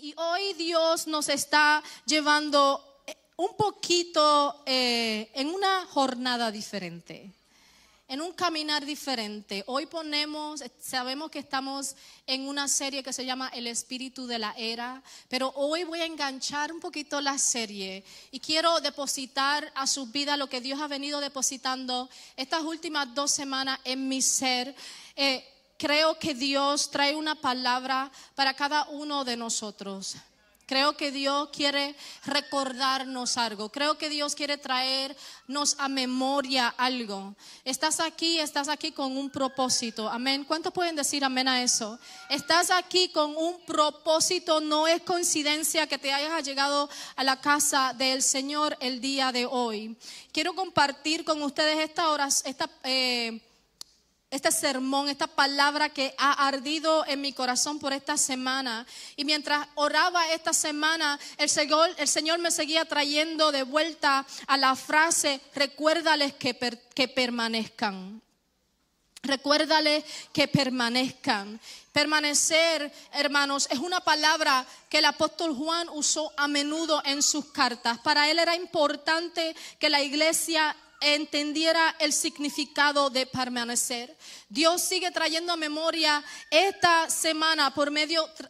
Y hoy Dios nos está llevando un poquito en una jornada diferente, en un caminar diferente. Hoy sabemos que estamos en una serie que se llama El Espíritu de la Era, pero hoy voy a enganchar un poquito la serie y quiero depositar a sus vidas lo que Dios ha venido depositando estas últimas 2 semanas en mi ser. Creo que Dios trae una palabra para cada uno de nosotros. Creo que Dios quiere recordarnos algo. Creo que Dios quiere traernos a memoria algo. Estás aquí con un propósito. Amén. ¿Cuántos pueden decir amén a eso? Estás aquí con un propósito. No es coincidencia que te hayas llegado a la casa del Señor el día de hoy. Quiero compartir con ustedes este sermón, esta palabra que ha ardido en mi corazón por esta semana. Y mientras oraba esta semana, el Señor me seguía trayendo de vuelta a la frase: recuérdales que permanezcan. Recuérdales que permanezcan. Permanecer, hermanos, es una palabra que el apóstol Juan usó a menudo en sus cartas. Para él era importante que la iglesia entendiera el significado de permanecer. Dios sigue trayendo a memoria esta semana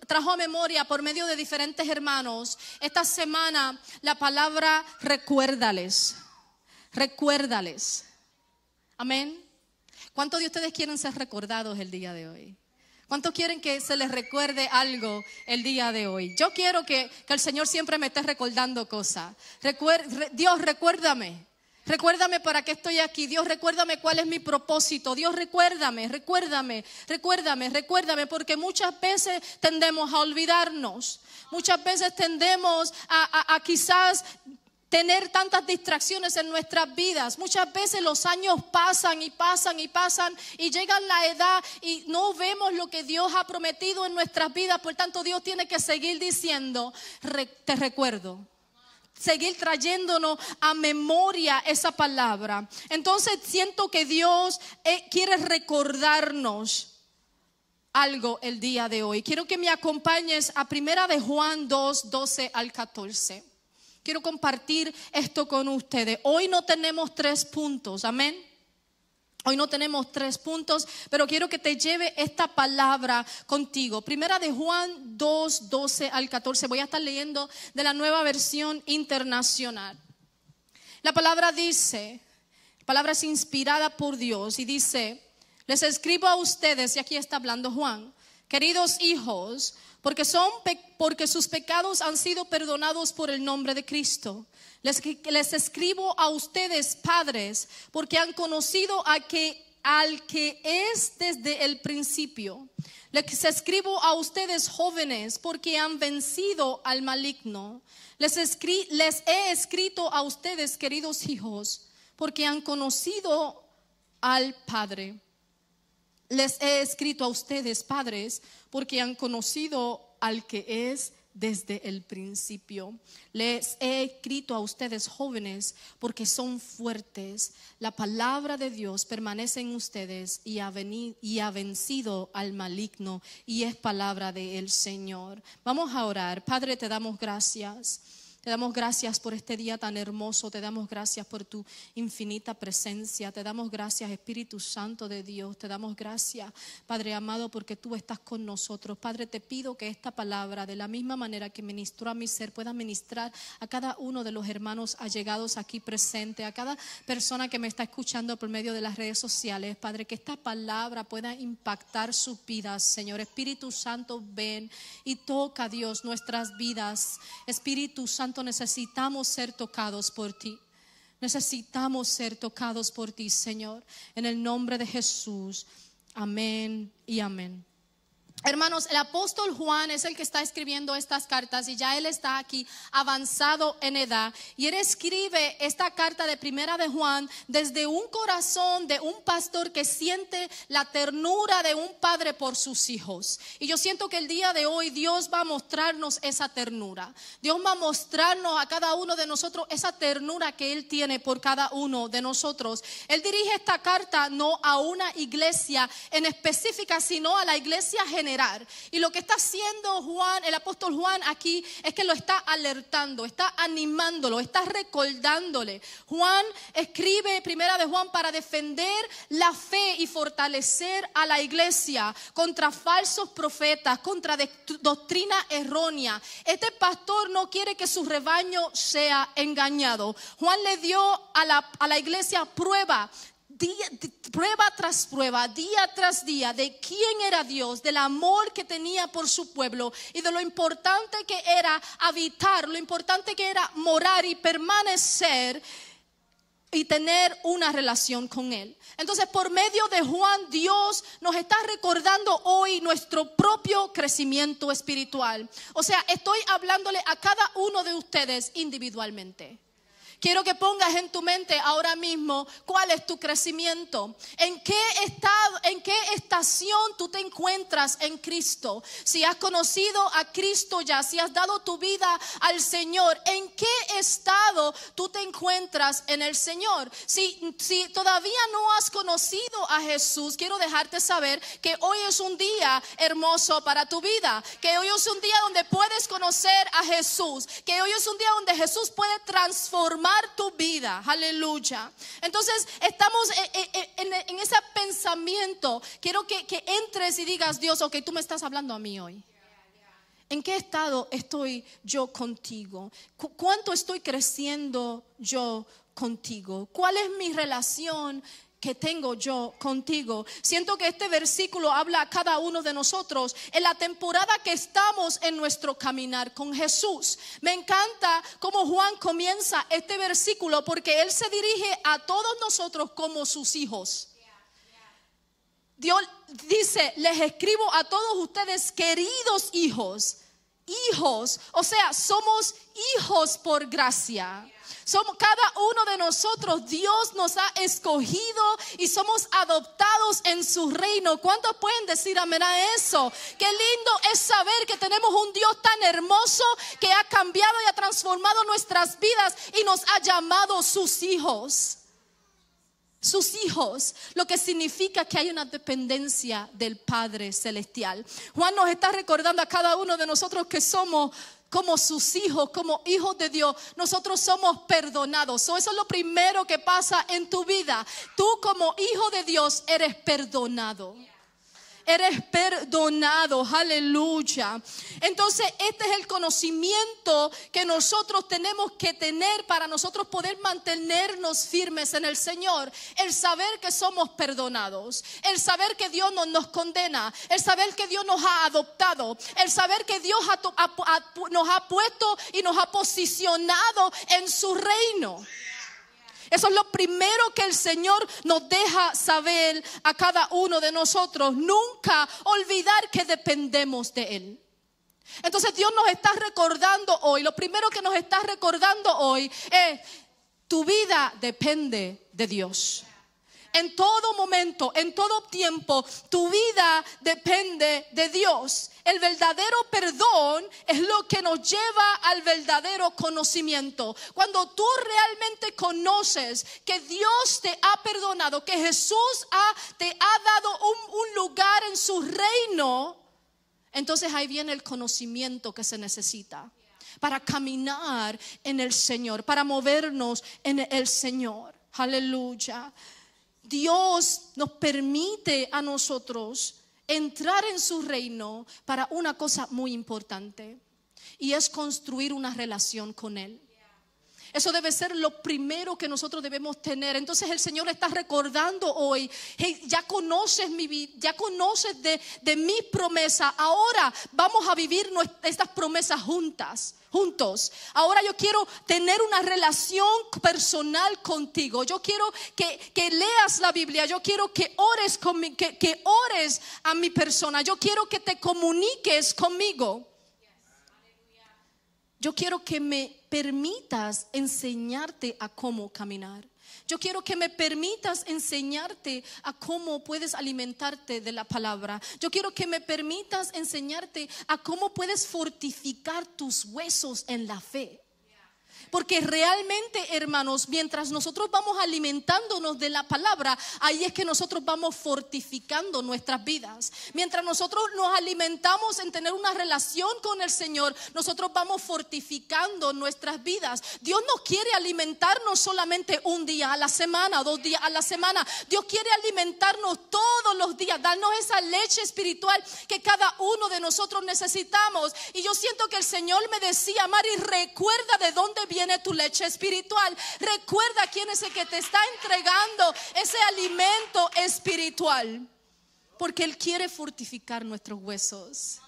trajo a memoria por medio de diferentes hermanos. Esta semana la palabra recuérdales. Recuérdales. Amén. ¿Cuántos de ustedes quieren ser recordados el día de hoy? ¿Cuántos quieren que se les recuerde algo el día de hoy? Yo quiero que el Señor siempre me esté recordando cosas. Dios, recuérdame. Recuérdame para qué estoy aquí. Dios, recuérdame cuál es mi propósito. Dios, recuérdame, porque muchas veces tendemos a olvidarnos. Muchas veces tendemos a quizás tener tantas distracciones en nuestras vidas. Muchas veces los años pasan y llegan la edad y no vemos lo que Dios ha prometido en nuestras vidas. Por tanto, Dios tiene que seguir diciendo: te recuerdo. Seguir trayéndonos a memoria esa palabra. Entonces siento que Dios quiere recordarnos algo el día de hoy. Quiero que me acompañes a 1 de Juan 2, 12 al 14. Quiero compartir esto con ustedes. Hoy no tenemos 3 puntos, amén. Hoy no tenemos 3 puntos, pero quiero que te lleve esta palabra contigo. 1 de Juan 2, 12 al 14. Voy a estar leyendo de la Nueva Versión Internacional. La palabra dice, la palabra es inspirada por Dios y dice: les escribo a ustedes, y aquí está hablando Juan, queridos hijos, porque sus pecados han sido perdonados por el nombre de Cristo. Les escribo a ustedes, padres, porque han conocido al que es desde el principio. Les escribo a ustedes, jóvenes, porque han vencido al maligno. Les he escrito a ustedes, queridos hijos, porque han conocido al Padre. Les he escrito a ustedes, padres, porque han conocido al que es desde el principio. Les he escrito a ustedes, jóvenes, porque son fuertes. La palabra de Dios permanece en ustedes y ha vencido al maligno, y es palabra del Señor. Vamos a orar. Padre, te damos gracias. Te damos gracias por este día tan hermoso. Te damos gracias por tu infinita presencia. Te damos gracias, Espíritu Santo de Dios. Te damos gracias, Padre amado, porque tú estás con nosotros. Padre, te pido que esta palabra, de la misma manera que ministró a mi ser, pueda ministrar a cada uno de los hermanos allegados aquí presentes, a cada persona que me está escuchando por medio de las redes sociales. Padre, que esta palabra pueda impactar sus vidas, Señor. Espíritu Santo, ven y toca, Dios, nuestras vidas. Espíritu Santo, necesitamos ser tocados por ti. Necesitamos ser tocados por ti, Señor. En el nombre de Jesús. Amén y amén. Hermanos, el apóstol Juan es el que está escribiendo estas cartas y ya él está aquí avanzado en edad, y él escribe esta carta de 1 de Juan desde un corazón de un pastor que siente la ternura de un padre por sus hijos. Y yo siento que el día de hoy Dios va a mostrarnos esa ternura. Dios va a mostrarnos a cada uno de nosotros esa ternura que él tiene por cada uno de nosotros. Él dirige esta carta no a una iglesia en específica, sino a la iglesia general generar. Y lo que está haciendo Juan, el apóstol Juan aquí, es que lo está alertando, está animándolo, está recordándole. Juan escribe Primera de Juan para defender la fe y fortalecer a la iglesia contra falsos profetas, contra doctrina errónea. Este pastor no quiere que su rebaño sea engañado. Juan le dio a la iglesia prueba tras prueba, día tras día, de quién era Dios, del amor que tenía por su pueblo y de lo importante que era habitar, lo importante que era morar y permanecer y tener una relación con Él. Entonces, por medio de Juan, Dios nos está recordando hoy nuestro propio crecimiento espiritual. O sea, estoy hablándole a cada uno de ustedes individualmente. Quiero que pongas en tu mente ahora mismo cuál es tu crecimiento, en qué estado, en qué estación tú te encuentras en Cristo. Si has conocido a Cristo ya, si has dado tu vida al Señor, ¿en qué estado tú te encuentras en el Señor? Si todavía no has conocido a Jesús, quiero dejarte saber que hoy es un día hermoso para tu vida, que hoy es un día donde puedes conocer a Jesús, que hoy es un día donde Jesús puede transformar tu vida, aleluya. Entonces estamos en ese pensamiento. Quiero que entres y digas: Dios, ok, tú me estás hablando a mí hoy. ¿En qué estado estoy yo contigo? ¿Cuánto estoy creciendo yo contigo? ¿Cuál es mi relación que tengo yo contigo? Siento que este versículo habla a cada uno de nosotros en la temporada que estamos en nuestro caminar con Jesús. Me encanta cómo Juan comienza este versículo, porque él se dirige a todos nosotros como sus hijos. Dios dice: les escribo a todos ustedes, queridos hijos. Hijos, o sea, somos hijos por gracia. Somos cada uno de nosotros, Dios nos ha escogido y somos adoptados en su reino. ¿Cuántos pueden decir amén a eso? Qué lindo es saber que tenemos un Dios tan hermoso que ha cambiado y ha transformado nuestras vidas y nos ha llamado sus hijos. Sus hijos, lo que significa que hay una dependencia del Padre Celestial. Juan nos está recordando a cada uno de nosotros que somos como sus hijos, como hijos de Dios. Nosotros somos perdonados. Eso es lo primero que pasa en tu vida. Tú como hijo de Dios eres perdonado. Eres perdonado, aleluya. Entonces este es el conocimiento que nosotros tenemos que tener para nosotros poder mantenernos firmes en el Señor. El saber que somos perdonados, el saber que Dios no nos condena, el saber que Dios nos ha adoptado, el saber que Dios nos ha puesto y nos ha posicionado en su reino. Eso es lo primero que el Señor nos deja saber a cada uno de nosotros. Nunca olvidar que dependemos de Él. Entonces Dios nos está recordando hoy, lo primero que nos está recordando hoy es: tu vida depende de Dios. En todo momento, en todo tiempo, tu vida depende de Dios. El verdadero perdón es lo que nos lleva al verdadero conocimiento. Cuando tú realmente conoces que Dios te ha perdonado, que Jesús te ha dado un lugar en su reino, entonces ahí viene el conocimiento que se necesita para caminar en el Señor, para movernos en el Señor. Aleluya. Dios nos permite a nosotros entrar en su reino para una cosa muy importante, y es construir una relación con Él. Eso debe ser lo primero que nosotros debemos tener. Entonces el Señor está recordando hoy: hey, ya conoces mi vida, ya conoces de mi promesa. Ahora vamos a vivir estas promesas juntos. Ahora yo quiero tener una relación personal contigo. Yo quiero que leas la Biblia. Yo quiero que ores conmigo, que ores a mi persona. Yo quiero que te comuniques conmigo. Yo quiero que me permitas enseñarte a cómo caminar. Yo quiero que me permitas enseñarte a cómo puedes alimentarte de la palabra. Yo quiero que me permitas enseñarte a cómo puedes fortificar tus huesos en la fe. Porque realmente, hermanos, mientras nosotros vamos alimentándonos de la palabra, ahí es que nosotros vamos fortificando nuestras vidas. Mientras nosotros nos alimentamos en tener una relación con el Señor, nosotros vamos fortificando nuestras vidas. Dios no quiere alimentarnos solamente un día a la semana, 2 días a la semana. Dios quiere alimentarnos todos los días, darnos esa leche espiritual que cada uno de nosotros necesitamos. Y yo siento que el Señor me decía: Mari, recuerda de dónde viene tu leche espiritual. Recuerda quién es el que te está entregando ese alimento espiritual, porque Él quiere fortificar nuestros huesos.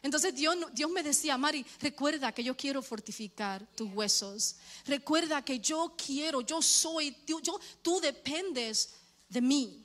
Entonces Dios me decía: Mari, recuerda que yo quiero fortificar tus huesos. Recuerda que yo soy, tú dependes de mí.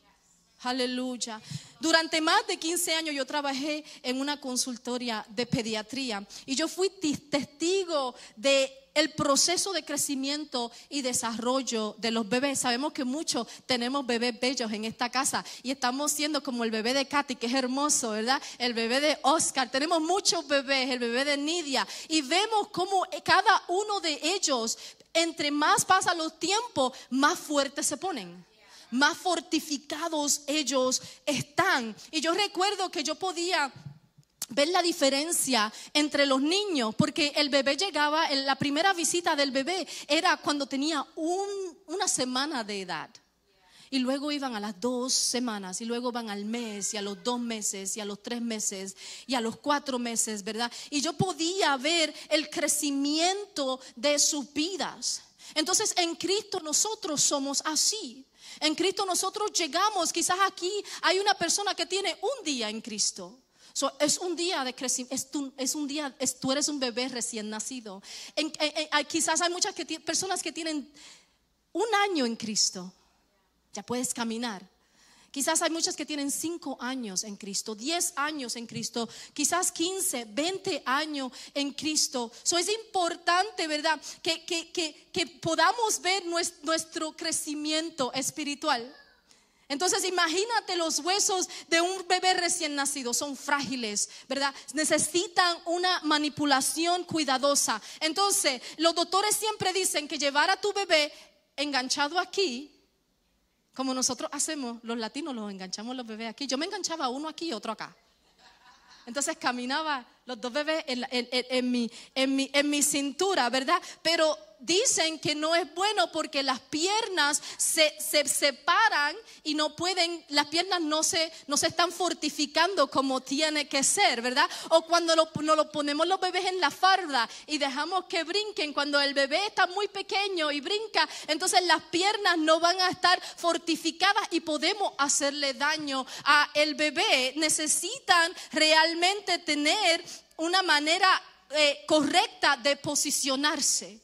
Aleluya. Durante más de 15 años yo trabajé en una consultoría de pediatría y yo fui testigo de el proceso de crecimiento y desarrollo de los bebés. Sabemos que muchos tenemos bebés bellos en esta casa y estamos siendo como el bebé de Katy, que es hermoso, ¿verdad? El bebé de Oscar, tenemos muchos bebés, el bebé de Nidia, y vemos cómo cada uno de ellos, entre más pasan los tiempos, más fuertes se ponen, más fortificados ellos están. Y yo recuerdo que yo podía ver la diferencia entre los niños, porque el bebé llegaba, la primera visita del bebé era cuando tenía una semana de edad, y luego iban a las 2 semanas, y luego van al mes, y a los 2 meses, y a los 3 meses, y a los 4 meses, ¿verdad? Y yo podía ver el crecimiento de sus vidas. Entonces en Cristo nosotros somos así. En Cristo nosotros llegamos, quizás aquí hay una persona que tiene un día en Cristo. Es un día de crecimiento, tú eres un bebé recién nacido. Quizás hay muchas personas que tienen 1 año en Cristo, ya puedes caminar. Quizás hay muchas que tienen 5 años en Cristo, 10 años en Cristo, quizás 15, 20 años en Cristo. Es importante, ¿verdad?, que podamos ver nuestro crecimiento espiritual. Entonces imagínate, los huesos de un bebé recién nacido son frágiles, ¿verdad? Necesitan una manipulación cuidadosa. Entonces los doctores siempre dicen que llevar a tu bebé enganchado aquí, como nosotros hacemos, los latinos los enganchamos los bebés aquí. Yo me enganchaba uno aquí y otro acá. Entonces caminaba los 2 bebés en mi cintura, ¿verdad? Pero dicen que no es bueno porque las piernas se separan y no pueden, las piernas no se están fortificando como tiene que ser, ¿verdad? O cuando nos lo ponemos los bebés en la farda y dejamos que brinquen, cuando el bebé está muy pequeño y brinca, entonces las piernas no van a estar fortificadas y podemos hacerle daño a el bebé. Necesitan realmente tener una manera correcta de posicionarse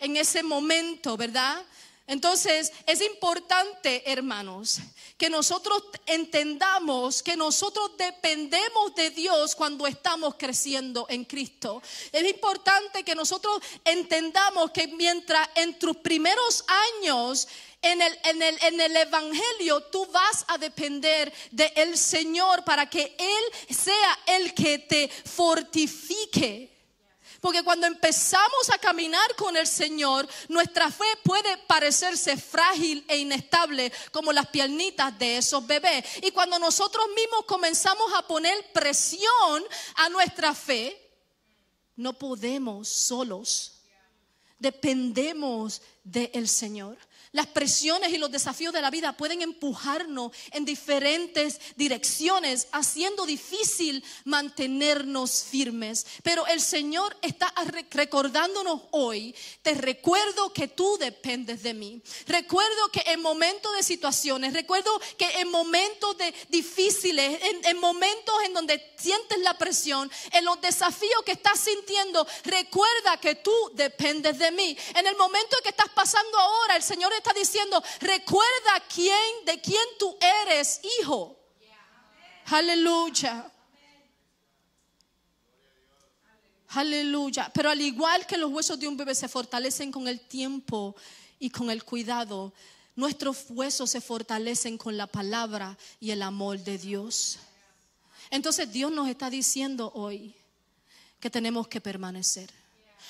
en ese momento, ¿verdad? Entonces es importante, hermanos, que nosotros entendamos que nosotros dependemos de Dios cuando estamos creciendo en Cristo. Es importante que nosotros entendamos que mientras en tus primeros años en el evangelio, tú vas a depender del Señor para que Él sea el que te fortifique. Porque cuando empezamos a caminar con el Señor, nuestra fe puede parecerse frágil e inestable como las piernitas de esos bebés. Y cuando nosotros mismos comenzamos a poner presión a nuestra fe, no podemos solos. Dependemos del Señor. Las presiones y los desafíos de la vida pueden empujarnos en diferentes direcciones, haciendo difícil mantenernos firmes. Pero el Señor está recordándonos hoy: te recuerdo que tú dependes de mí. Recuerdo que en momentos de situaciones, recuerdo que en momentos difíciles, en momentos en donde sientes la presión, en los desafíos que estás sintiendo, recuerda que tú dependes de mí. En el momento en que estás pasando ahora, el Señor está diciendo: recuerda de quién tú eres hijo. Aleluya. Aleluya. Pero al igual que los huesos de un bebé se fortalecen con el tiempo y con el cuidado, nuestros huesos se fortalecen con la palabra y el amor de Dios. Entonces Dios nos está diciendo hoy que tenemos que permanecer.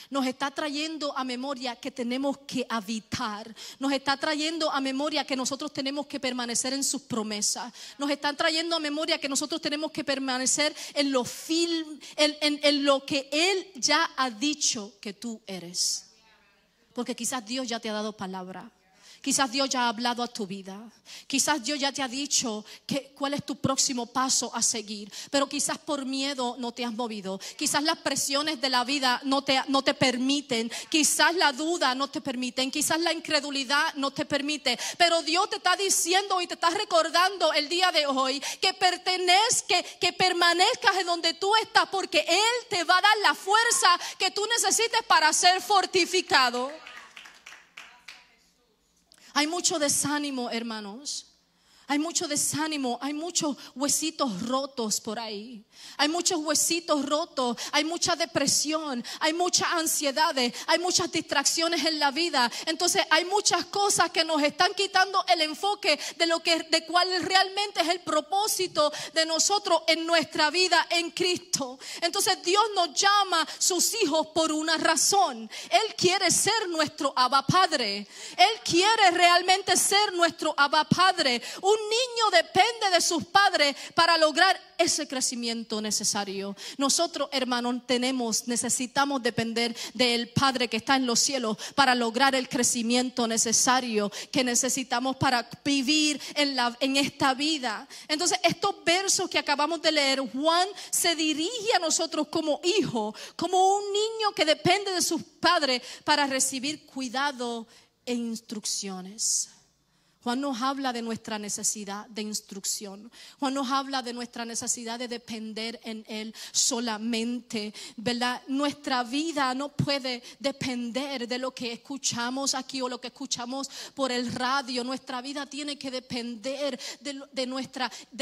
nos está trayendo a memoria que tenemos que habitar. Nos está trayendo a memoria que nosotros tenemos que permanecer en sus promesas. Nos están trayendo a memoria que nosotros tenemos que permanecer en lo que Él ya ha dicho que tú eres. Porque quizás Dios ya te ha dado palabra. Quizás Dios ya ha hablado a tu vida. Quizás Dios ya te ha dicho cuál es tu próximo paso a seguir. Pero quizás por miedo no te has movido. Quizás las presiones de la vida no te permiten. Quizás la duda no te permiten. Quizás la incredulidad no te permite. Pero Dios te está diciendo y te está recordando el día de hoy que permanezcas en donde tú estás, porque Él te va a dar la fuerza que tú necesites para ser fortificado. Hay mucho desánimo, hermanos. Hay mucho desánimo, hay muchos huesitos rotos por ahí. Hay muchos huesitos rotos, hay mucha depresión, hay mucha ansiedad, hay muchas distracciones en la vida. Entonces hay muchas cosas que nos están quitando el enfoque de cuál realmente es el propósito de nosotros en nuestra vida en Cristo. Entonces Dios nos llama sus hijos por una razón. Él quiere ser nuestro Abba Padre. Él quiere realmente ser nuestro Abba Padre. Un niño depende de sus padres para lograr ese crecimiento necesario. Nosotros, hermanos, necesitamos depender del Padre que está en los cielos para lograr el crecimiento necesario que necesitamos para vivir en esta vida. Entonces, estos versos que acabamos de leer, Juan se dirige a nosotros como hijos, como un niño que depende de sus padres para recibir cuidado e instrucciones. Juan nos habla de nuestra necesidad de instrucción. Juan nos habla de nuestra necesidad de depender en Él solamente, ¿verdad? Nuestra vida no puede depender de lo que escuchamos aquí o lo que escuchamos por el radio. Nuestra vida tiene que depender de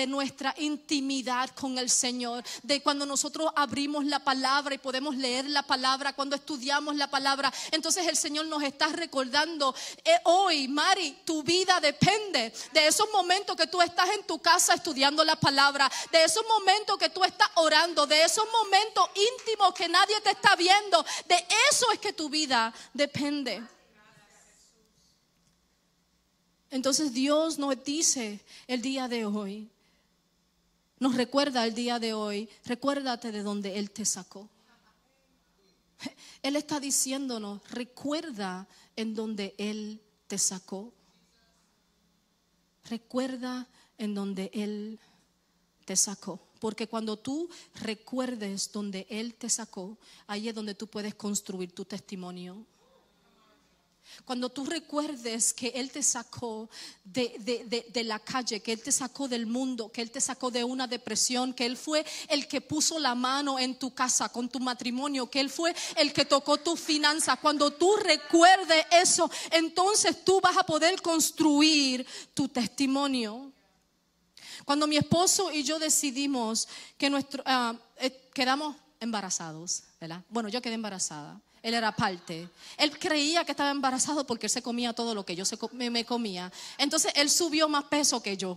nuestra intimidad con el Señor. De cuando nosotros abrimos la palabra y podemos leer la palabra, cuando estudiamos la palabra. Entonces el Señor nos está recordando hoy, Mari, tu vida depende de esos momentos que tú estás en tu casa estudiando la palabra, de esos momentos que tú estás orando, de esos momentos íntimos que nadie te está viendo. De eso es que tu vida depende. Entonces Dios nos dice el día de hoy, nos recuerda el día de hoy, recuérdate de donde Él te sacó. Él está diciéndonos, recuerda en donde Él te sacó. Recuerda en donde Él te sacó. Porque cuando tú recuerdes donde Él te sacó, ahí es donde tú puedes construir tu testimonio. Cuando tú recuerdes que Él te sacó de la calle, que Él te sacó del mundo, que Él te sacó de una depresión, que Él fue el que puso la mano en tu casa con tu matrimonio, que Él fue el que tocó tus finanzas. Cuando tú recuerdes eso, entonces tú vas a poder construir tu testimonio. Cuando mi esposo y yo decidimos que quedamos embarazados, ¿verdad? Bueno, yo quedé embarazada. Él era parte. Él creía que estaba embarazado porque él se comía todo lo que yo me comía. Entonces él subió más peso que yo.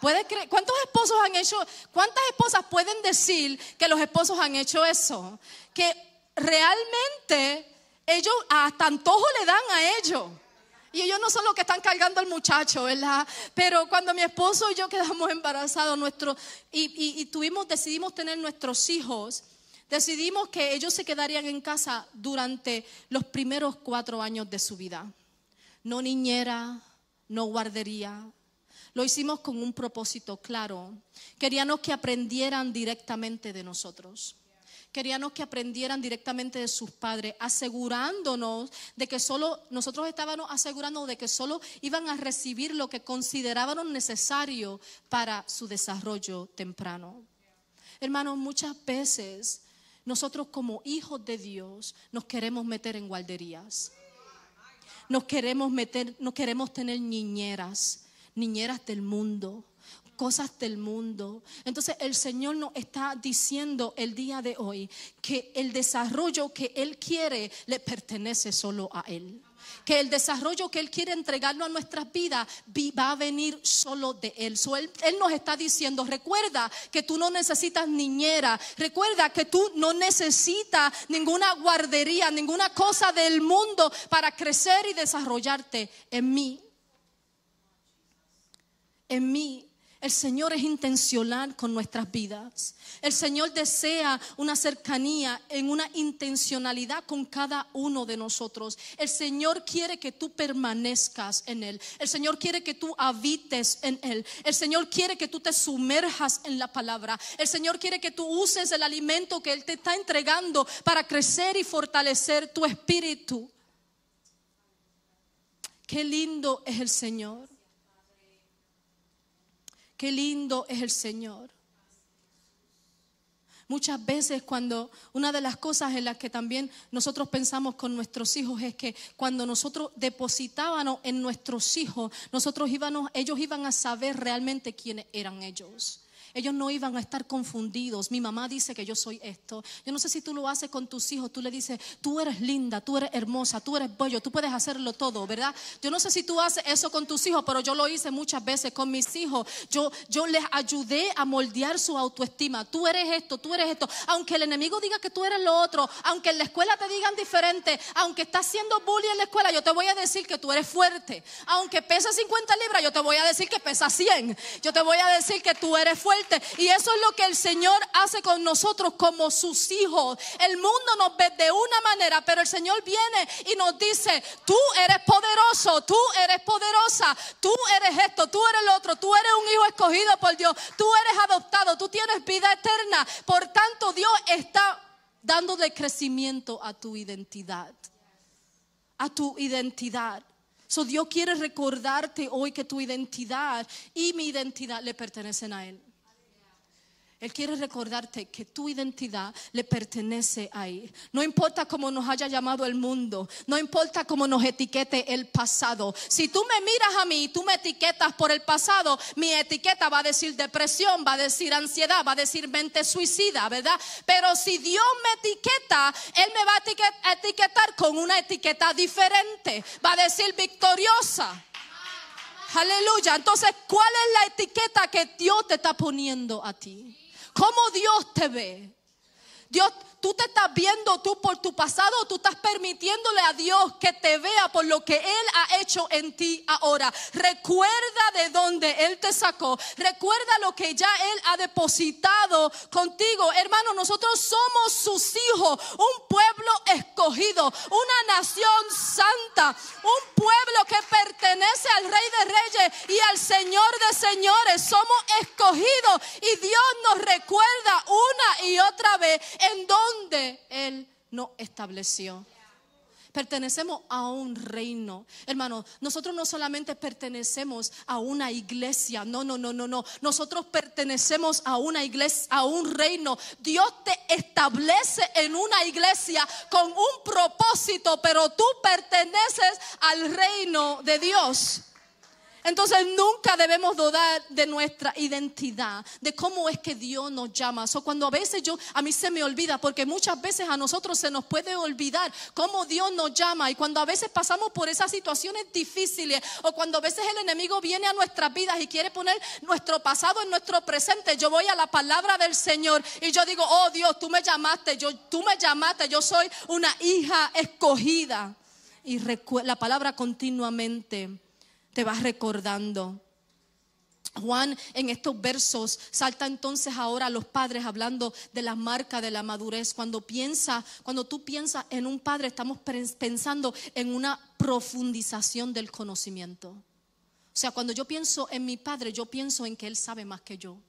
¿Puede creer? ¿Cuántos esposos han hecho? ¿Cuántas esposas pueden decir que los esposos han hecho eso? Que realmente ellos hasta antojo le dan a ellos. Y ellos no son los que están cargando al muchacho, ¿verdad? Pero cuando mi esposo y yo quedamos embarazados decidimos tener nuestros hijos, decidimos que ellos se quedarían en casa durante los primeros 4 años de su vida. No niñera, no guardería. Lo hicimos con un propósito claro. Queríamos que aprendieran directamente de nosotros. Queríamos que aprendieran directamente de sus padres, asegurándonos de que nosotros estábamos asegurándonos de que solo iban a recibir lo que considerábamos necesario para su desarrollo temprano. Hermanos, muchas veces nosotros como hijos de Dios nos queremos meter en guarderías. No queremos tener niñeras del mundo. cosas del mundo. Entonces el Señor nos está diciendo el día de hoy que el desarrollo que Él quiere le pertenece solo a Él. Que el desarrollo que Él quiere entregarnos a nuestras vidas va a venir solo de Él. Él nos está diciendo, recuerda que tú no necesitas niñera, recuerda que tú no necesitas ninguna guardería, ninguna cosa del mundo para crecer y desarrollarte en mí. En mí. El Señor es intencional con nuestras vidas. El Señor desea una cercanía en una intencionalidad con cada uno de nosotros. El Señor quiere que tú permanezcas en Él. El Señor quiere que tú habites en Él. El Señor quiere que tú te sumerjas en la palabra. El Señor quiere que tú uses el alimento que Él te está entregando para crecer y fortalecer tu espíritu. Qué lindo es el Señor. Qué lindo es el Señor. Muchas veces cuando una de las cosas en las que también nosotros pensamos con nuestros hijos es que cuando nosotros depositábamos en nuestros hijos, ellos iban a saber realmente quiénes eran ellos. Ellos no iban a estar confundidos. Mi mamá dice que yo soy esto. Yo no sé si tú lo haces con tus hijos. Tú le dices, tú eres linda, tú eres hermosa, tú eres bello, tú puedes hacerlo todo, ¿verdad? Yo no sé si tú haces eso con tus hijos, pero yo lo hice muchas veces con mis hijos. Yo les ayudé a moldear su autoestima. Tú eres esto, tú eres esto. Aunque el enemigo diga que tú eres lo otro, aunque en la escuela te digan diferente, aunque estás haciendo bullying en la escuela, yo te voy a decir que tú eres fuerte. Aunque pesas 50 libras, yo te voy a decir que pesas 100. Yo te voy a decir que tú eres fuerte. Y eso es lo que el Señor hace con nosotros como sus hijos. El mundo nos ve de una manera, pero el Señor viene y nos dice, tú eres poderoso, tú eres poderosa, tú eres esto, tú eres lo otro, tú eres un hijo escogido por Dios, tú eres adoptado, tú tienes vida eterna. Por tanto, Dios está dándole crecimiento a tu identidad. A tu identidad. So, Dios quiere recordarte hoy que tu identidad y mi identidad le pertenecen a Él. Él quiere recordarte que tu identidad le pertenece a Él. No importa cómo nos haya llamado el mundo, no importa cómo nos etiquete el pasado. Si tú me miras a mí y tú me etiquetas por el pasado, mi etiqueta va a decir depresión, va a decir ansiedad, va a decir mente suicida, ¿verdad? Pero si Dios me etiqueta, Él me va a etiquetar con una etiqueta diferente. Va a decir victoriosa. Aleluya. Entonces, ¿cuál es la etiqueta que Dios te está poniendo a ti? ¿Cómo Dios te ve? Dios, tú te estás viendo tú por tu pasado, o tú estás permitiéndole a Dios que te vea por lo que Él ha hecho en ti ahora. Recuerda de dónde Él te sacó. Recuerda lo que ya Él ha depositado contigo. Hermano, nosotros somos sus hijos, un pueblo escogido, una nación santa, un pueblo que pertenece al Rey de Reyes y al Señor de Señores. Somos escogidos y Dios nos recuerda una y otra vez en donde Él nos estableció. Pertenecemos a un reino. Hermano, nosotros no solamente pertenecemos a una iglesia. No. Nosotros pertenecemos a una iglesia, a un reino. Dios te establece en una iglesia con un propósito, pero tú perteneces al reino de Dios. Entonces nunca debemos dudar de nuestra identidad, de cómo es que Dios nos llama. Cuando a veces a mí se me olvida, porque muchas veces a nosotros se nos puede olvidar cómo Dios nos llama. Y cuando a veces pasamos por esas situaciones difíciles, o cuando a veces el enemigo viene a nuestras vidas y quiere poner nuestro pasado en nuestro presente, yo voy a la palabra del Señor y yo digo, oh Dios, tú me llamaste, yo soy una hija escogida. Y la palabra continuamente te vas recordando. Juan en estos versos salta entonces ahora a los padres hablando de la marca de la madurez. Cuando tú piensas en un padre, estamos pensando en una profundización del conocimiento. O sea, cuando yo pienso en mi padre, yo pienso en que él sabe más que yo.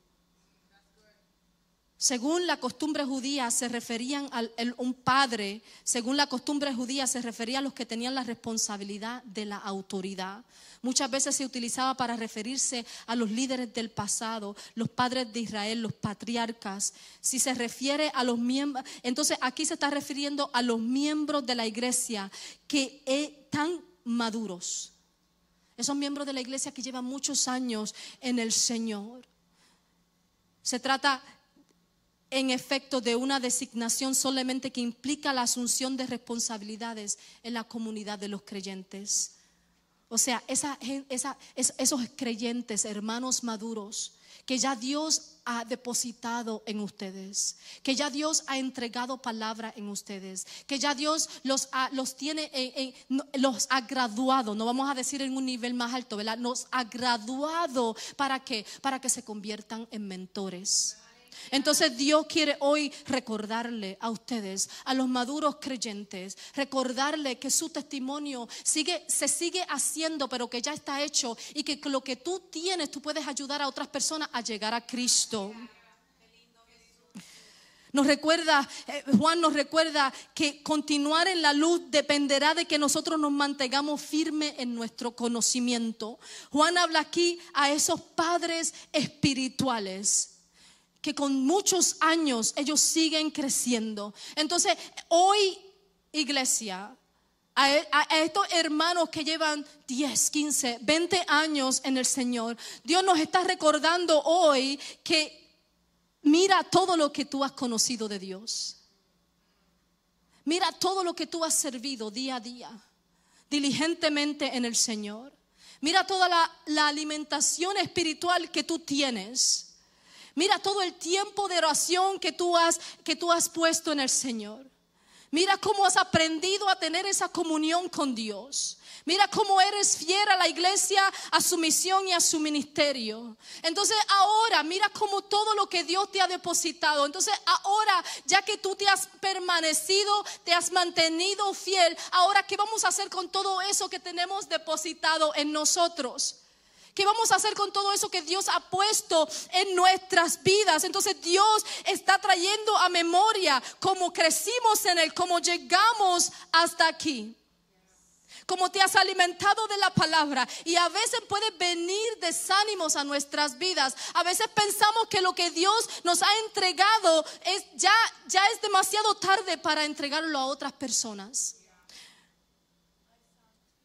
Según la costumbre judía se referían a un padre, según la costumbre judía se refería a los que tenían la responsabilidad de la autoridad. Muchas veces se utilizaba para referirse a los líderes del pasado, los padres de Israel, los patriarcas. Si se refiere a los miembros, entonces aquí se está refiriendo a los miembros de la iglesia que están maduros. Esos miembros de la iglesia que llevan muchos años en el Señor. Se trata en efecto de una designación solamente que implica la asunción de responsabilidades en la comunidad de los creyentes. O sea, esos creyentes, hermanos maduros, que ya Dios ha depositado en ustedes, que ya Dios ha entregado palabra en ustedes, que ya Dios los ha graduado, no vamos a decir en un nivel más alto, ¿verdad? Nos ha graduado, ¿para qué? Para que se conviertan en mentores. Entonces Dios quiere hoy recordarle a ustedes, a los maduros creyentes, recordarle que su testimonio se sigue haciendo, pero que ya está hecho, y que lo que tú tienes, tú puedes ayudar a otras personas a llegar a Cristo. Juan nos recuerda que continuar en la luz dependerá de que nosotros nos mantengamos firmes en nuestro conocimiento. Juan habla aquí a esos padres espirituales que con muchos años ellos siguen creciendo. Entonces hoy, iglesia, a estos hermanos que llevan 10, 15, 20 años en el Señor, Dios nos está recordando hoy que mira todo lo que tú has conocido de Dios. Mira todo lo que tú has servido día a día, diligentemente en el Señor. Mira toda la alimentación espiritual que tú tienes. Mira todo el tiempo de oración que tú has puesto en el Señor. Mira cómo has aprendido a tener esa comunión con Dios. Mira cómo eres fiel a la iglesia, a su misión y a su ministerio. Entonces ahora mira cómo todo lo que Dios te ha depositado. Entonces ahora, ya que tú te has permanecido, te has mantenido fiel, ahora ¿qué vamos a hacer con todo eso que tenemos depositado en nosotros? ¿Qué vamos a hacer con todo eso que Dios ha puesto en nuestras vidas? Entonces Dios está trayendo a memoria cómo crecimos en Él, cómo llegamos hasta aquí, cómo te has alimentado de la palabra. Y a veces puede venir desánimos a nuestras vidas. A veces pensamos que lo que Dios nos ha entregado ya es demasiado tarde para entregarlo a otras personas.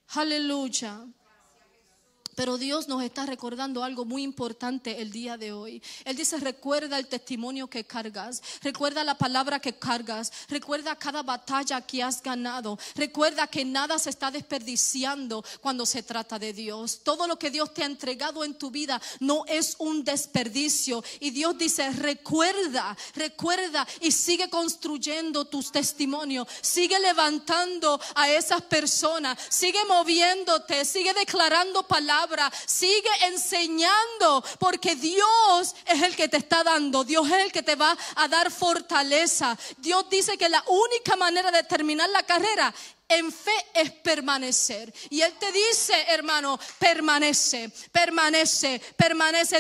Aleluya. Pero Dios nos está recordando algo muy importante el día de hoy. Él dice: recuerda el testimonio que cargas, recuerda la palabra que cargas, recuerda cada batalla que has ganado, recuerda que nada se está desperdiciando cuando se trata de Dios. Todo lo que Dios te ha entregado en tu vida no es un desperdicio. Y Dios dice: recuerda y sigue construyendo tus testimonios, sigue levantando a esas personas, sigue moviéndote, sigue declarando palabras. Sigue enseñando, porque Dios es el que te está dando. Dios es el que te va a dar fortaleza. Dios dice que la única manera de terminar la carrera en fe es permanecer. Y Él te dice, hermano, permanece.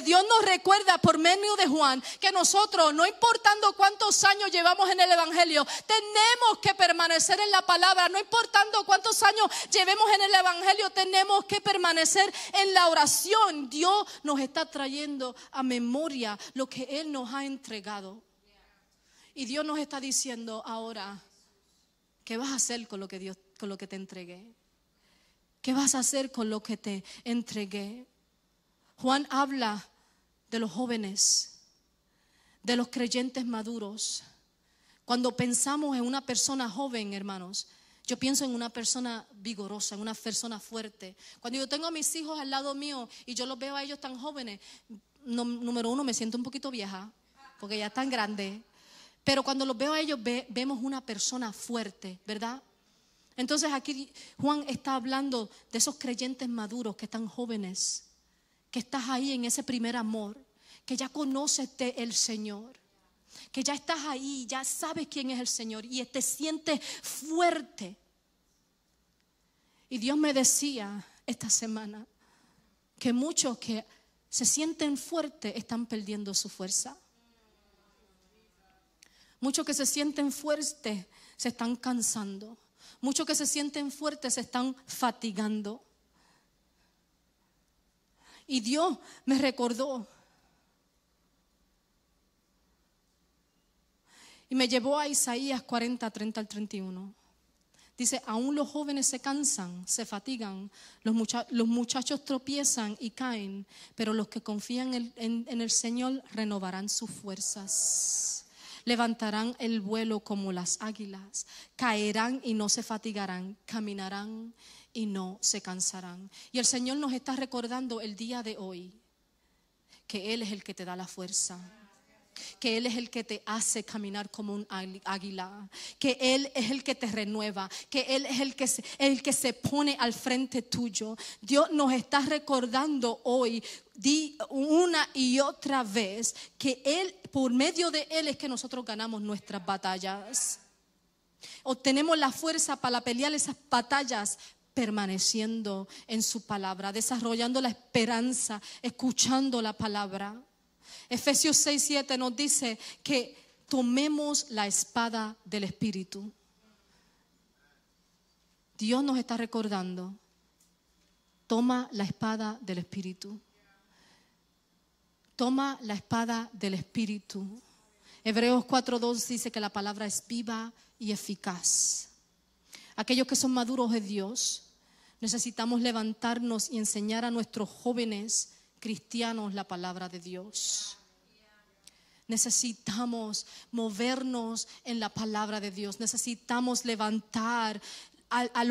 Dios nos recuerda por medio de Juan que nosotros, no importando cuántos años llevamos en el Evangelio, tenemos que permanecer en la palabra. No importando cuántos años llevemos en el Evangelio, tenemos que permanecer en la oración. Dios nos está trayendo a memoria lo que Él nos ha entregado. Y Dios nos está diciendo ahora: ¿qué vas a hacer con lo que te entregué? ¿Qué vas a hacer con lo que te entregué? Juan habla de los jóvenes, de los creyentes maduros. Cuando pensamos en una persona joven, hermanos, yo pienso en una persona vigorosa, en una persona fuerte. Cuando yo tengo a mis hijos al lado mío y yo los veo a ellos tan jóvenes, número uno, me siento un poquito vieja, porque ya están grandes. Pero cuando los veo a ellos, vemos una persona fuerte, ¿verdad? Entonces aquí Juan está hablando de esos creyentes maduros que están jóvenes, que estás ahí en ese primer amor, que ya conoces el Señor, que ya estás ahí, ya sabes quién es el Señor y te sientes fuerte. Y Dios me decía esta semana que muchos que se sienten fuertes están perdiendo su fuerza. Muchos que se sienten fuertes se están cansando. Muchos que se sienten fuertes se están fatigando. Y Dios me recordó y me llevó a Isaías 40, 30 al 31. Dice, aún los jóvenes se cansan, se fatigan, los muchachos tropiezan y caen, pero los que confían en el Señor renovarán sus fuerzas. Levantarán el vuelo como las águilas, caerán y no se fatigarán, caminarán y no se cansarán. Y el Señor nos está recordando el día de hoy que Él es el que te da la fuerza, que Él es el que te hace caminar como un águila, que Él es el que te renueva, que Él es el que se pone al frente tuyo. Dios nos está recordando hoy una y otra vez que Él, por medio de Él es que nosotros ganamos nuestras batallas. Obtenemos la fuerza para pelear esas batallas permaneciendo en su palabra, desarrollando la esperanza, escuchando la palabra. Efesios 6:7 nos dice que tomemos la espada del Espíritu. Dios nos está recordando, toma la espada del Espíritu. Toma la espada del Espíritu. Hebreos 4:2 dice que la palabra es viva y eficaz. Aquellos que son maduros de Dios, necesitamos levantarnos y enseñar a nuestros jóvenes cristianos la palabra de Dios. Necesitamos movernos en la palabra de Dios. Necesitamos levantar a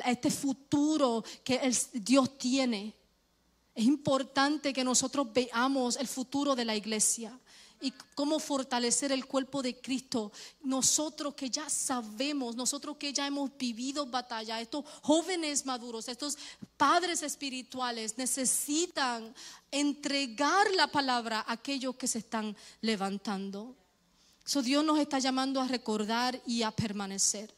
este futuro que Dios tiene. Es importante que nosotros veamos el futuro de la iglesia y cómo fortalecer el cuerpo de Cristo. Nosotros que ya sabemos, nosotros que ya hemos vivido batalla, estos jóvenes maduros, estos padres espirituales necesitan entregar la palabra a aquellos que se están levantando. Dios nos está llamando a recordar y a permanecer.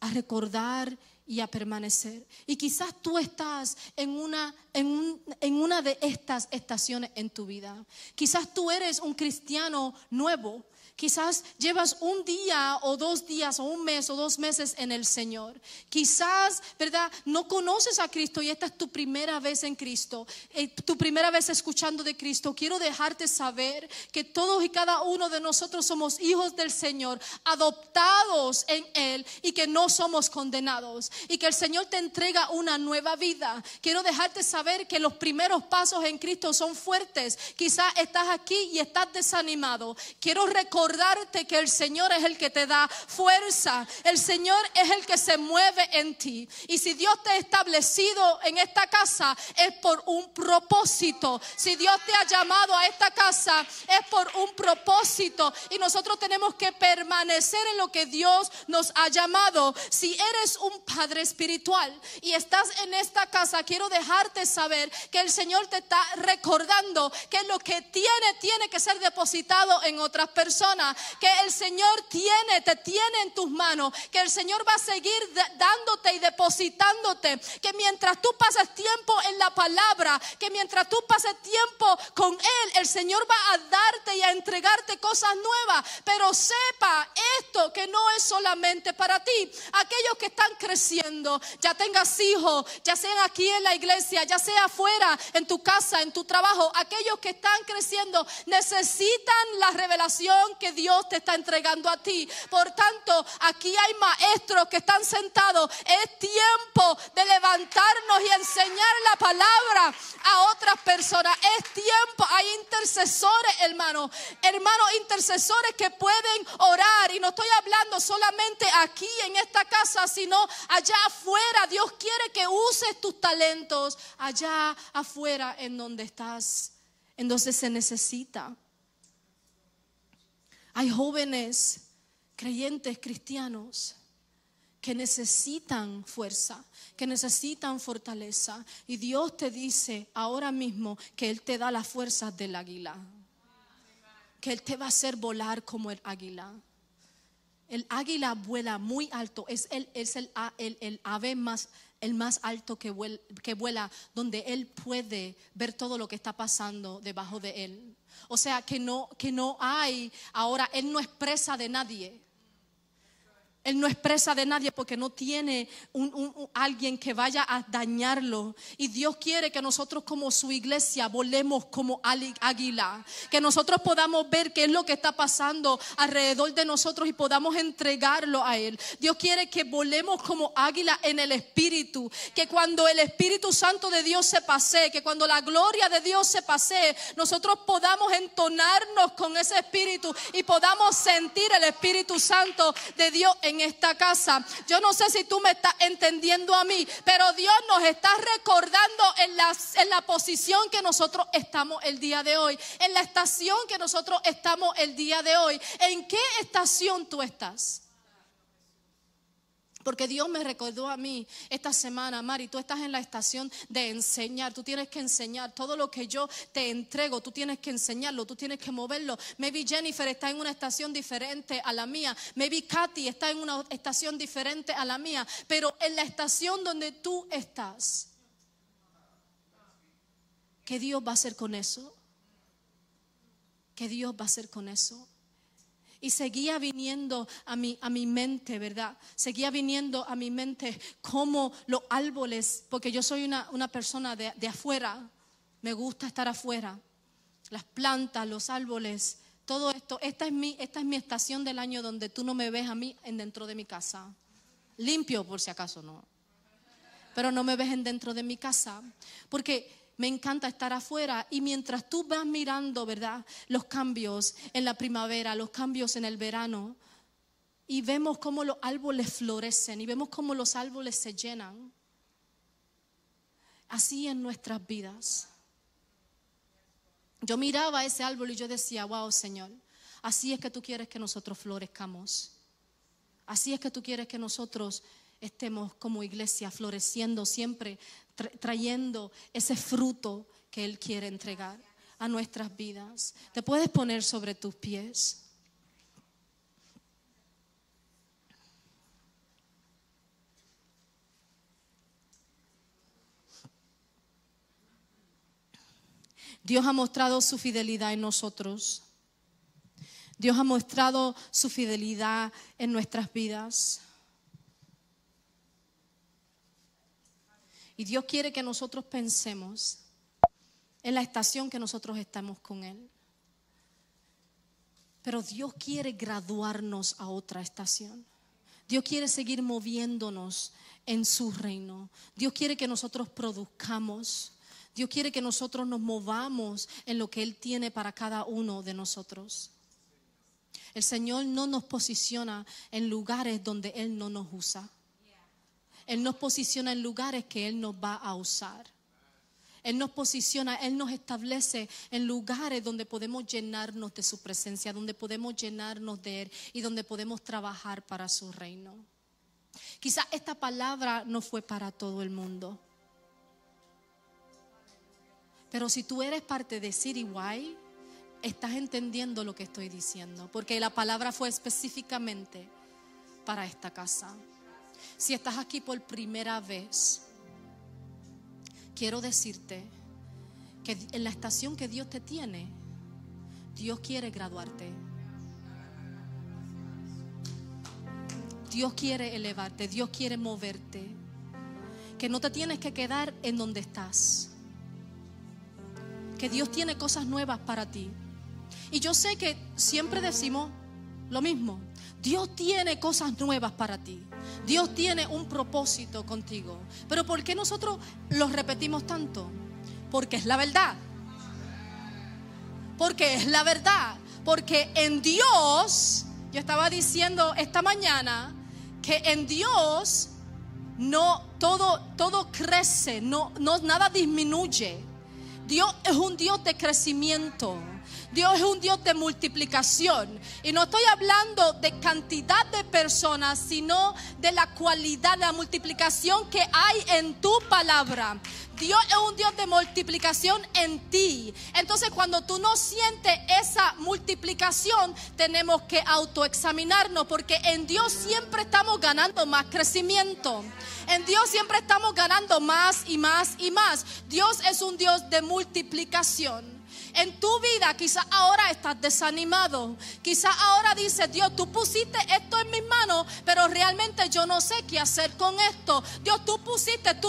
A recordar y a permanecer. Y quizás tú estás en una de estas estaciones en tu vida. Quizás tú eres un cristiano nuevo. Quizás llevas un día o 2 días o un mes o 2 meses en el Señor. Quizás, ¿verdad?, no conoces a Cristo y esta es tu primera vez en Cristo, tu primera vez escuchando de Cristo. Quiero dejarte saber que todos y cada uno de nosotros somos hijos del Señor, adoptados en Él y que no somos condenados y que el Señor te entrega una nueva vida. Quiero dejarte saber que los primeros pasos en Cristo son fuertes. Quizás estás aquí y estás desanimado. Quiero recordarte que el Señor es el que te da fuerza. El Señor es el que se mueve en ti. Y si Dios te ha establecido en esta casa es por un propósito. Si Dios te ha llamado a esta casa es por un propósito. Y nosotros tenemos que permanecer en lo que Dios nos ha llamado. Si eres un padre espiritual y estás en esta casa, quiero dejarte saber que el Señor te está recordando que lo que tiene que ser depositado en otras personas. Que el Señor te tiene en tus manos, que el Señor va a seguir dándote y depositándote, que mientras tú pases tiempo en la palabra, que mientras tú pases tiempo con Él, el Señor va a darte y a entregarte cosas nuevas. Pero sepa esto, que no es solamente para ti. Aquellos que están creciendo, ya tengas hijos, ya sean aquí en la iglesia, ya sea afuera, en tu casa, en tu trabajo, aquellos que están creciendo necesitan la revelación que Dios te está entregando a ti. Por tanto, aquí hay maestros que están sentados. Es tiempo de levantarnos y enseñar la palabra a otras personas. Es tiempo. Hay intercesores, hermanos, intercesores que pueden orar. Y no estoy hablando solamente aquí en esta casa, sino allá afuera. Dios quiere que uses tus talentos allá afuera en donde estás. Entonces se necesita. Hay jóvenes creyentes cristianos que necesitan fuerza, que necesitan fortaleza. Y Dios te dice ahora mismo que Él te da las fuerzas del águila. Que Él te va a hacer volar como el águila. El águila vuela muy alto. Es el ave el más alto que vuela, donde Él puede ver todo lo que está pasando debajo de Él. O sea que no hay ahora, Él no es presa de nadie. Él no expresa de nadie porque no tiene alguien que vaya a dañarlo. Y Dios quiere que nosotros como su iglesia volemos como águila. Que nosotros podamos ver qué es lo que está pasando alrededor de nosotros y podamos entregarlo a Él. Dios quiere que volemos como águila en el Espíritu. Que cuando el Espíritu Santo de Dios se pase, que cuando la gloria de Dios se pase, nosotros podamos entonarnos con ese Espíritu y podamos sentir el Espíritu Santo de Dios en esta casa. Yo no sé si tú me estás entendiendo a mí, pero Dios nos está recordando en la posición que nosotros estamos el día de hoy, en la estación que nosotros estamos el día de hoy. ¿En qué estación tú estás? Porque Dios me recordó a mí esta semana: Mari, tú estás en la estación de enseñar. Tú tienes que enseñar todo lo que yo te entrego. Tú tienes que enseñarlo, tú tienes que moverlo. Maybe Jennifer está en una estación diferente a la mía. Maybe Katy está en una estación diferente a la mía. Pero en la estación donde tú estás, ¿qué Dios va a hacer con eso? ¿Qué Dios va a hacer con eso? Y seguía viniendo a mi mente, ¿verdad? Seguía viniendo a mi mente cómo los árboles, porque yo soy una persona de afuera, me gusta estar afuera. Las plantas, los árboles, todo esto. Esta es mi estación del año donde tú no me ves a mí dentro de mi casa. Limpio por si acaso, no. Pero no me ves dentro de mi casa. Porque me encanta estar afuera, y mientras tú vas mirando, ¿verdad?, los cambios en la primavera, los cambios en el verano, y vemos cómo los árboles florecen y vemos cómo los árboles se llenan. Así en nuestras vidas. Yo miraba ese árbol y yo decía: wow, Señor, así es que tú quieres que nosotros florezcamos. Así es que tú quieres que nosotros estemos como iglesia floreciendo siempre, trayendo ese fruto que Él quiere entregar a nuestras vidas. Te puedes poner sobre tus pies. Dios ha mostrado su fidelidad en nosotros. Dios ha mostrado su fidelidad en nuestras vidas. Y Dios quiere que nosotros pensemos en la estación que nosotros estamos con Él. Pero Dios quiere graduarnos a otra estación. Dios quiere seguir moviéndonos en su reino. Dios quiere que nosotros produzcamos. Dios quiere que nosotros nos movamos en lo que Él tiene para cada uno de nosotros. El Señor no nos posiciona en lugares donde Él no nos usa. Él nos posiciona en lugares que Él nos va a usar. Él nos posiciona, Él nos establece en lugares donde podemos llenarnos de su presencia, donde podemos llenarnos de Él y donde podemos trabajar para su reino. Quizás esta palabra no fue para todo el mundo. Pero si tú eres parte de City Y, estás entendiendo lo que estoy diciendo, porque la palabra fue específicamente para esta casa. Si estás aquí por primera vez, quiero decirte que en la estación que Dios te tiene, Dios quiere graduarte. Dios quiere elevarte, Dios quiere moverte. Que no te tienes que quedar en donde estás. Que Dios tiene cosas nuevas para ti. Y yo sé que siempre decimos lo mismo. Dios tiene cosas nuevas para ti. Dios tiene un propósito contigo. Pero ¿por qué nosotros lo repetimos tanto? Porque es la verdad. Porque es la verdad. Porque en Dios, yo estaba diciendo esta mañana que en Dios no todo crece, no nada disminuye. Dios es un Dios de crecimiento. Dios es un Dios de multiplicación. Y no estoy hablando de cantidad de personas, sino de la cualidad, de la multiplicación que hay en tu palabra. Dios es un Dios de multiplicación en ti. Entonces, cuando tú no sientes esa multiplicación, tenemos que autoexaminarnos, porque en Dios siempre estamos ganando más crecimiento. En Dios siempre estamos ganando más y más y más. Dios es un Dios de multiplicación. en tu vida quizás ahora estás desanimado. Quizás ahora dices, Dios, tú pusiste esto en mis manos, pero realmente yo no sé qué hacer con esto. Dios, tú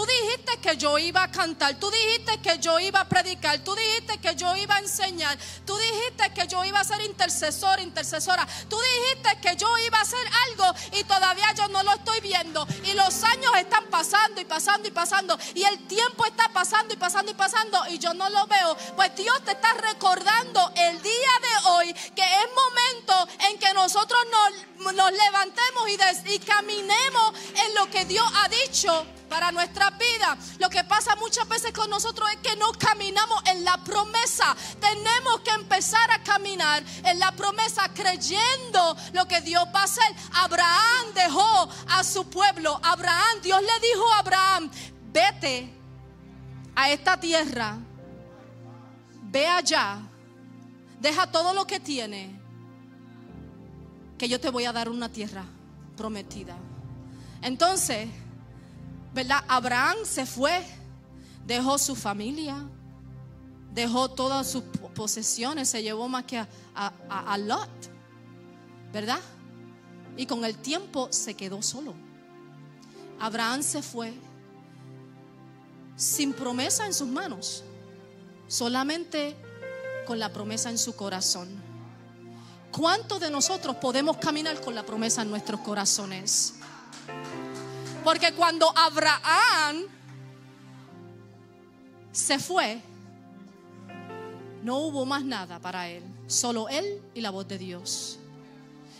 dijiste que yo iba a cantar, tú dijiste que yo iba a predicar, tú dijiste que yo iba a enseñar, tú dijiste que yo iba a ser intercesor, intercesora, tú dijiste que yo iba a hacer algo y todavía yo no lo estoy viendo, y los años están pasando y pasando y pasando, y el tiempo está pasando y pasando y pasando, y yo no lo veo. Pues Dios te está recordando el día de hoy que es momento en que nosotros nos levantemos y caminemos en lo que Dios ha dicho para nuestra vida. Lo que pasa muchas veces con nosotros es que no caminamos en la promesa. Tenemos que empezar a caminar en la promesa, creyendo lo que Dios va a hacer. Abraham dejó a su pueblo. Dios le dijo a Abraham, vete a esta tierra, ve allá, deja todo lo que tiene, que yo te voy a dar una tierra prometida. Entonces, ¿verdad? Abraham se fue, dejó su familia, dejó todas sus posesiones, se llevó más que a Lot, ¿verdad? Y con el tiempo se quedó solo. Abraham se fue sin promesa en sus manos, solamente con la promesa en su corazón. ¿Cuántos de nosotros podemos caminar con la promesa en nuestros corazones? Porque cuando Abraham se fue, no hubo más nada para él, solo él y la voz de Dios.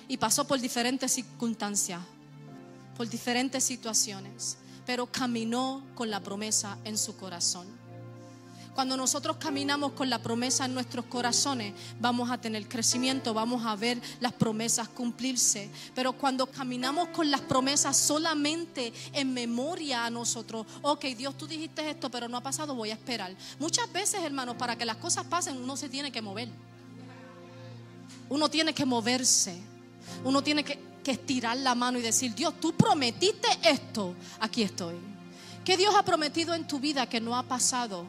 Y pasó por diferentes circunstancias, por diferentes situaciones, pero caminó con la promesa en su corazón. Cuando nosotros caminamos con la promesa en nuestros corazones, vamos a tener crecimiento, vamos a ver las promesas cumplirse. Pero cuando caminamos con las promesas solamente en memoria a nosotros, ok, Dios, tú dijiste esto, pero no ha pasado, voy a esperar. Muchas veces, hermanos, para que las cosas pasen, uno se tiene que mover. Uno tiene que moverse. Uno tiene que estirar la mano y decir, Dios, tú prometiste esto, aquí estoy. ¿Qué Dios ha prometido en tu vida que no ha pasado?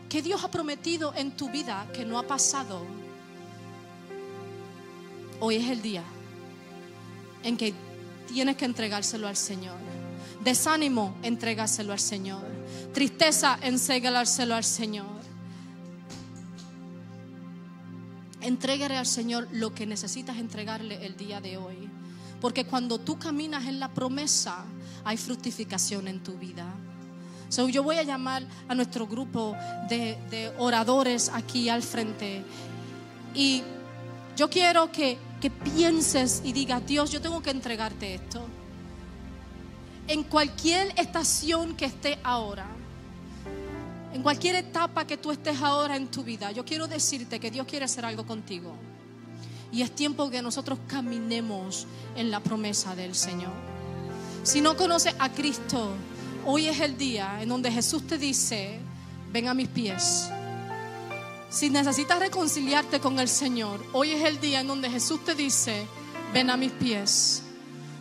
¿Qué Dios ha prometido en tu vida que no ha pasado? Hoy es el día en que tienes que entregárselo al Señor. Desánimo, entrégaselo al Señor. Tristeza, entrégaselo al Señor. Entrégale al Señor lo que necesitas entregarle el día de hoy. Porque cuando tú caminas en la promesa, hay fructificación en tu vida. So, yo voy a llamar a nuestro grupo de oradores aquí al frente. Y yo quiero que pienses y digas, Dios, yo tengo que entregarte esto. En cualquier estación que esté ahora, en cualquier etapa que tú estés ahora en tu vida, yo quiero decirte que Dios quiere hacer algo contigo. Y es tiempo que nosotros caminemos en la promesa del Señor. Si no conoces a Cristo, hoy es el día en donde Jesús te dice, ven a mis pies. Si necesitas reconciliarte con el Señor, hoy es el día en donde Jesús te dice, ven a mis pies.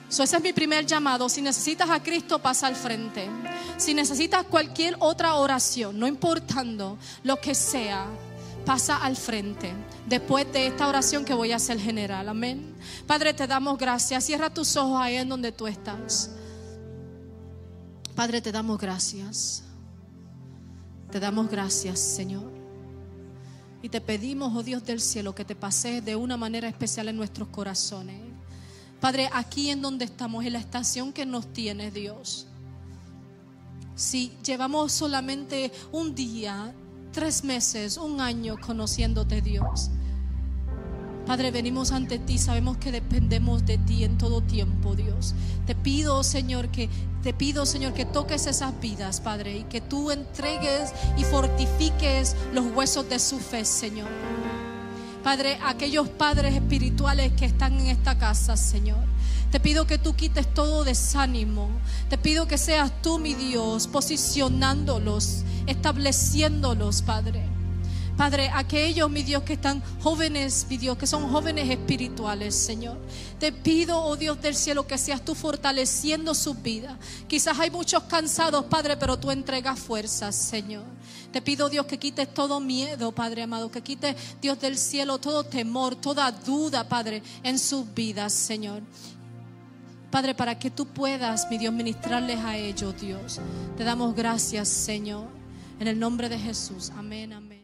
Ese es mi primer llamado. Si necesitas a Cristo, pasa al frente. Si necesitas cualquier otra oración, no importando lo que sea, pasa al frente después de esta oración que voy a hacer general. Amén. Padre, te damos gracias. Cierra tus ojos ahí en donde tú estás. Padre, te damos gracias. Te damos gracias, Señor. Y te pedimos, oh Dios del cielo, que te pases de una manera especial en nuestros corazones. Padre, aquí en donde estamos, en la estación que nos tienes, Dios. Si llevamos solamente un día, 3 meses, 1 año conociéndote, Dios. Padre, venimos ante ti, sabemos que dependemos de ti en todo tiempo, Dios. Te pido, Señor, que toques esas vidas, Padre, y que tú entregues y fortifiques los huesos de su fe, Señor. Padre, aquellos padres espirituales que están en esta casa, Señor, te pido que tú quites todo desánimo. Te pido que seas tú, mi Dios, posicionándolos, estableciéndolos, Padre. Padre, aquellos, mi Dios, que están jóvenes, mi Dios, que son jóvenes espirituales, Señor. Te pido, oh Dios del cielo, que seas tú fortaleciendo sus vidas. Quizás hay muchos cansados, Padre, pero tú entregas fuerzas, Señor. Te pido, Dios, que quites todo miedo, Padre amado, que quites, Dios del cielo, todo temor, toda duda, Padre, en sus vidas, Señor. Padre, para que tú puedas, mi Dios, ministrarles a ellos, Dios. Te damos gracias, Señor, en el nombre de Jesús. Amén, amén.